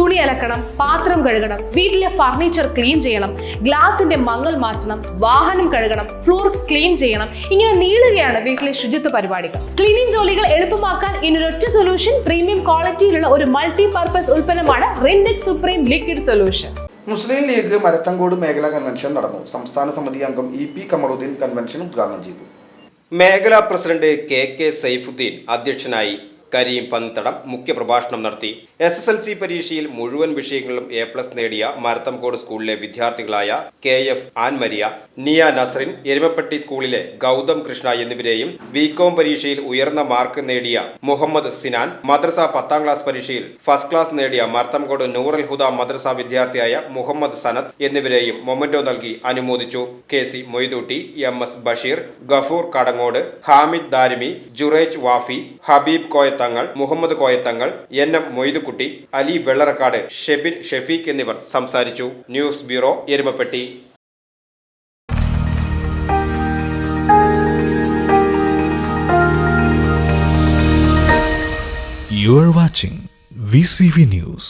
തുണി അലക്കണം, പാത്രം കഴുകണം, വീട്ടിലെ ഫർണിച്ചർ ക്ലീൻ ചെയ്യണം, ഗ്ലാസിന്റെ മങ്ങൽ മാറ്റണം, വാഹനം കഴുകണം, ഫ്ലോർ ക്ലീൻ ചെയ്യണം. ഇങ്ങനെ നീളുകയാണ് വീട്ടിലെ ശുചിത്വ പരിപാടികൾ. ക്ലീനിംഗ് ജോലികൾ എളുപ്പമാക്കാൻ ഇനൊരൊറ്റ സൊല്യൂഷൻ പ്രീമിയം ക്വാളിറ്റിയിലുള്ള ഒരു മൾട്ടി പർപ്പസ് ഉൽപ്പന്നമാണ് റിൻഡെക്സ് സുപ്രീം ലിക്വിഡ് സൊല്യൂഷൻ. മുസ്ലിം ലീഗ് മരത്തങ്കോട് മേഖലാ കൺവെൻഷൻ നടന്നു. സംസ്ഥാന സമിതി അംഗം EP കമറുദ്ദീൻ കൺവെൻഷൻ ഉദ്ഘാടനം ചെയ്തു. മേഖലാ പ്രസിഡന്റ് KK സൈഫുദ്ദീൻ അധ്യക്ഷനായി. കരീം പന്തടം മുഖ്യപ്രഭാഷണം നടത്തി. SSLC പരീക്ഷയിൽ മുഴുവൻ വിഷയങ്ങളിലും A+ നേടിയ മരത്തംകോട് സ്കൂളിലെ വിദ്യാർത്ഥികളായ KF ആൻമരിയ, നിയ നസ്രിൻ, എരുമപ്പെട്ടി സ്കൂളിലെ ഗൗതം കൃഷ്ണ എന്നിവരെയും BCom പരീക്ഷയിൽ ഉയർന്ന മാർക്ക് നേടിയ മുഹമ്മദ് സിനാൻ, മദ്രസ 10ാം ക്ലാസ് പരീക്ഷയിൽ ഫസ്റ്റ് ക്ലാസ് നേടിയ മരത്തംകോട് നൂറുൽ ഹുദ മദ്രസ വിദ്യാർത്ഥിയായ മുഹമ്മദ് സനത് എന്നിവരെയും മൊമെന്റോ നൽകി അനുമോദിച്ചു. KC Moidutty, MS Basheer, Gafoor Kadangode, Hamid Darimi, Juraij Wafy, Habib Koyathangal, Muhammad Koyathangal, NM Moidukutty, Ali Vellarakkad, Shebin Shefeeq എന്നിവർ സംസാരിച്ചു. News bureau, Erumapetty. You are watching VCV News.